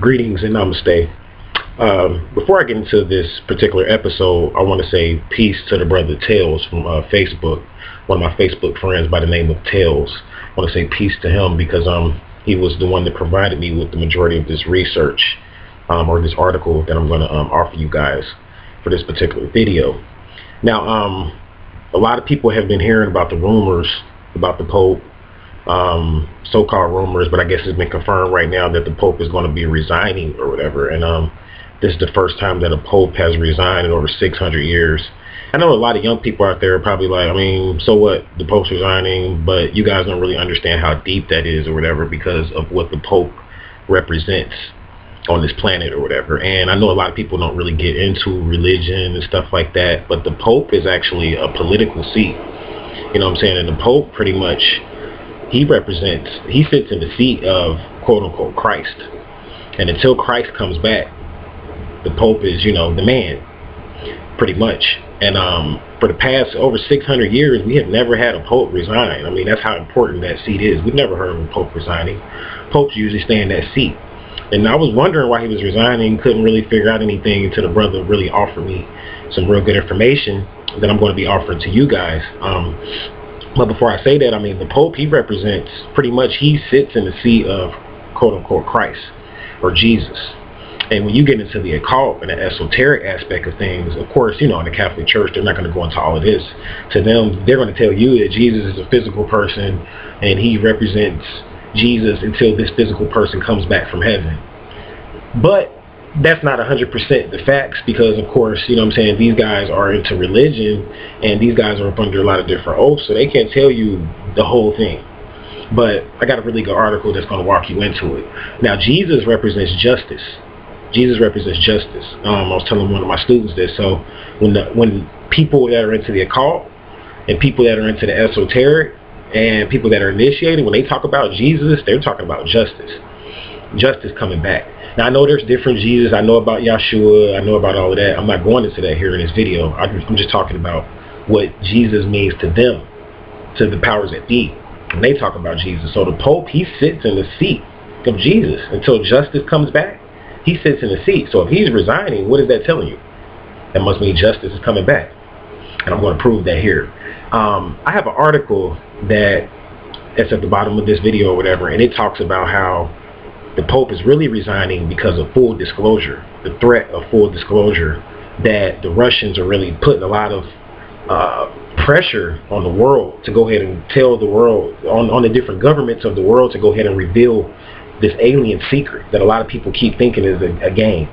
Greetings and namaste. Before I get into this particular episode, I want to say peace to the brother Tails from Facebook, one of my Facebook friends by the name of Tails. I want to say peace to him because he was the one that provided me with the majority of this research or this article that I'm going to offer you guys for this particular video. Now, a lot of people have been hearing about the rumors about the Pope. So-called rumors, but I guess it's been confirmed right now that the Pope is going to be resigning or whatever, and this is the first time that a Pope has resigned in over 600 years. I know a lot of young people out there are probably like, I mean, so what, the Pope's resigning, but you guys don't really understand how deep that is or whatever because of what the Pope represents on this planet or whatever. And I know a lot of people don't really get into religion and stuff like that, but the Pope is actually a political seat, you know what I'm saying? And the Pope pretty much, he sits in the seat of quote-unquote Christ, and until Christ comes back, the Pope is, the man, pretty much. And for the past over 600 years, we have never had a Pope resign. I mean, that's how important that seat is. We've never heard of a Pope resigning. Popes usually stay in that seat, and I was wondering why he was resigning, couldn't really figure out anything until the brother really offered me some real good information that I'm going to be offering to you guys. But before I say that, I mean, the Pope, he represents, pretty much, he sits in the seat of quote-unquote Christ or Jesus. And when you get into the occult and the esoteric aspect of things, of course, in the Catholic Church, they're not going to go into all of this. To them, they're going to tell you that Jesus is a physical person and he represents Jesus until this physical person comes back from heaven. But that's not 100% the facts because, of course, these guys are into religion and these guys are up under a lot of different oaths, so they can't tell you the whole thing. But I got a really good article that's going to walk you into it. Now, Jesus represents justice. Jesus represents justice. I was telling one of my students this. So when people that are into the occult and people that are into the esoteric and people that are initiated, when they talk about Jesus, they're talking about justice. Justice coming back. Now, I know there's different Jesus. I know about Yeshua. I know about all of that. I'm not going into that here in this video. I'm just talking about what Jesus means to them, to the powers that be, when they talk about Jesus. So the Pope, he sits in the seat of Jesus until justice comes back. He sits in the seat. So if he's resigning, what is that telling you? That must mean justice is coming back. And I'm going to prove that here. I have an article that's at the bottom of this video or whatever, and it talks about how the Pope is really resigning because of full disclosure, the threat of full disclosure, that the Russians are really putting a lot of pressure on the world to go ahead and tell the world, on the different governments of the world, to go ahead and reveal this alien secret that a lot of people keep thinking is a game.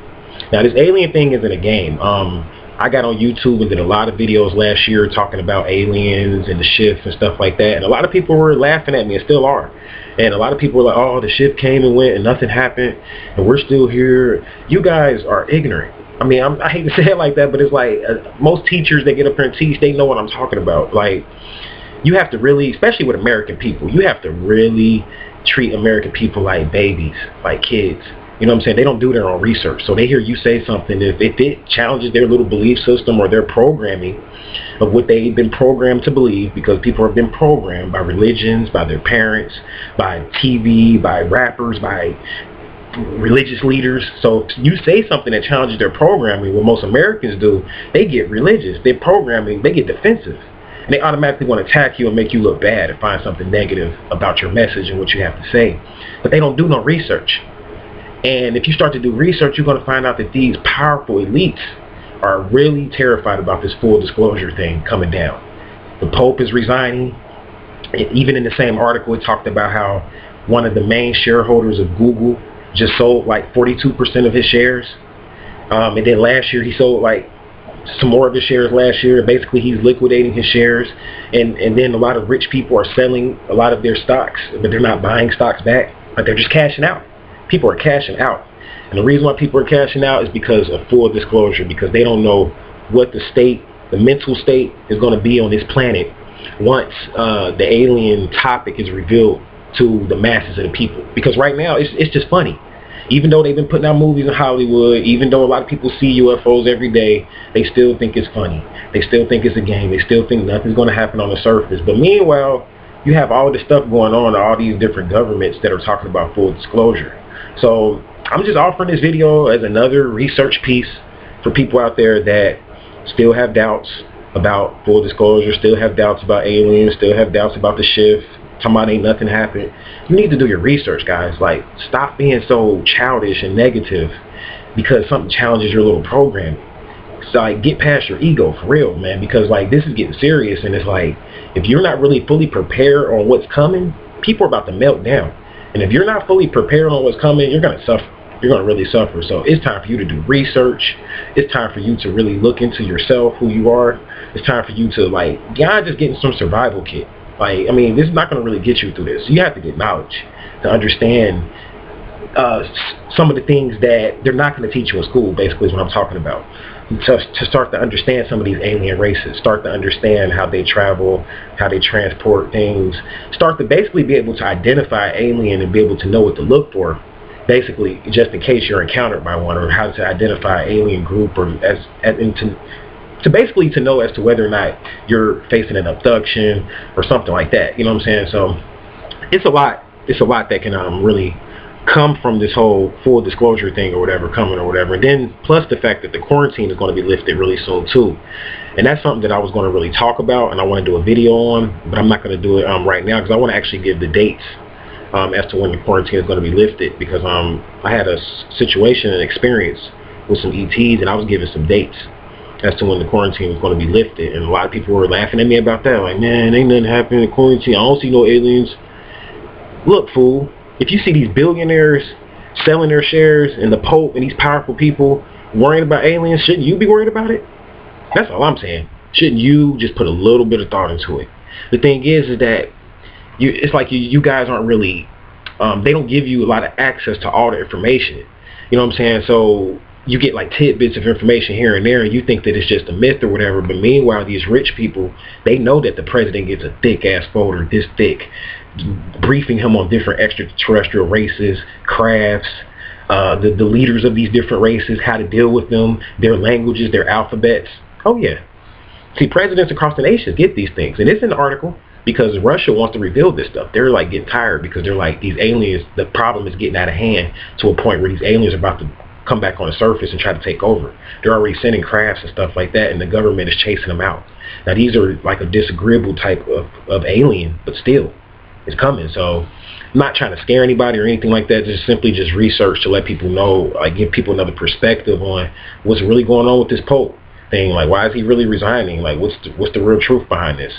Now, this alien thing isn't a game. I got on YouTube and did a lot of videos last year talking about aliens and the shift and stuff like that, and a lot of people were laughing at me and still are. And a lot of people were like, oh, the ship came and went and nothing happened and we're still here. You guys are ignorant. I mean, I hate to say it like that, but it's like most teachers that get up here and teach, they know what I'm talking about. Like, you have to really, especially with American people, you have to really treat American people like babies, like kids. You know what I'm saying? They don't do their own research. So they hear you say something, if it challenges their little belief system or their programming of what they've been programmed to believe, because people have been programmed by religions, by their parents, by TV, by rappers, by religious leaders. So if you say something that challenges their programming, what most Americans do, they get religious. Their programming, they get defensive. And they automatically want to attack you and make you look bad and find something negative about your message and what you have to say. But they don't do no research. And if you start to do research, you're going to find out that these powerful elites are really terrified about this full disclosure thing coming down. The Pope is resigning. Even in the same article, it talked about how one of the main shareholders of Google just sold like 42% of his shares. And then last year, he sold like some more of his shares last year. Basically, he's liquidating his shares. And then a lot of rich people are selling a lot of their stocks, but they're not buying stocks back. But they're just cashing out. People are cashing out. And the reason why people are cashing out is because of full disclosure, because they don't know what the mental state is going to be on this planet once the alien topic is revealed to the masses of the people. Because right now, it's just funny. Even though they've been putting out movies in Hollywood, even though a lot of people see UFOs every day, they still think it's funny. They still think it's a game. They still think nothing's going to happen on the surface. But meanwhile, you have all this stuff going on, all these different governments that are talking about full disclosure. So I'm just offering this video as another research piece for people out there that still have doubts about full disclosure, still have doubts about aliens, still have doubts about the shift, talking about ain't nothing happened. You need to do your research, guys. Like, stop being so childish and negative because something challenges your little programming. So, like, get past your ego for real, man, because, like, this is getting serious, and it's like, if you're not really fully prepared on what's coming, people are about to melt down. And if you're not fully prepared on what's coming, you're going to suffer. You're going to really suffer. So it's time for you to do research. It's time for you to really look into yourself, who you are. It's time for you to, like, beyond just getting some survival kit. Like, I mean, this is not going to really get you through this. You have to get knowledge to understand some of the things that they're not going to teach you in school, basically, is what I'm talking about. To start to understand some of these alien races, start to understand how they travel, how they transport things, start to basically be able to identify alien and be able to know what to look for, basically, just in case you're encountered by one, or how to identify alien group, or to basically to know as to whether or not you're facing an abduction or something like that. You know what I'm saying? So it's a lot that can really come from this whole full disclosure thing or whatever coming or whatever. And then plus the fact that the quarantine is going to be lifted really soon too. And that's something that I was going to really talk about and I want to do a video on, but I'm not going to do it right now because I want to actually give the dates as to when the quarantine is going to be lifted, because I had a situation and experience with some ETs and I was given some dates as to when the quarantine was going to be lifted, and a lot of people were laughing at me about that, like, man, ain't nothing happening in the quarantine, I don't see no aliens. Look, fool, if you see these billionaires selling their shares and the Pope and these powerful people worrying about aliens, shouldn't you be worried about it? That's all I'm saying. Shouldn't you just put a little bit of thought into it? The thing is that it's like you guys aren't really, they don't give you a lot of access to all the information. You know what I'm saying? So you get like tidbits of information here and there, and you think that it's just a myth or whatever. But meanwhile, these rich people, they know that the president gets a thick ass folder this thick, briefing him on different extraterrestrial races, crafts, the leaders of these different races, how to deal with them, their languages, their alphabets. Oh yeah. See, presidents across the nations get these things, and it's in the article because Russia wants to reveal this stuff. They're like getting tired because they're like, these aliens, the problem is getting out of hand to a point where these aliens are about to come back on the surface and try to take over. They're already sending crafts and stuff like that, and the government is chasing them out. Now these are like a disagreeable type of alien, but still, it's coming. So I'm not trying to scare anybody or anything like that, just simply just research to let people know, like give people another perspective on what's really going on with this Pope thing. Like, why is he really resigning? Like, what's the real truth behind this?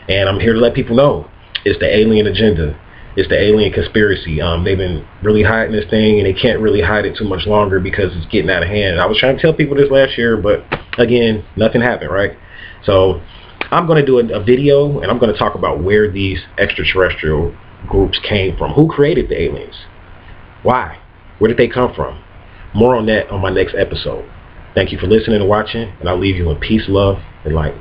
And I'm here to let people know it's the alien agenda. It's the alien conspiracy. They've been really hiding this thing, and they can't really hide it too much longer because it's getting out of hand. I was trying to tell people this last year, but again, nothing happened, right? So I'm going to do a video, and I'm going to talk about where these extraterrestrial groups came from. Who created the aliens? Why? Where did they come from? More on that on my next episode. Thank you for listening and watching, and I'll leave you in peace, love, and light.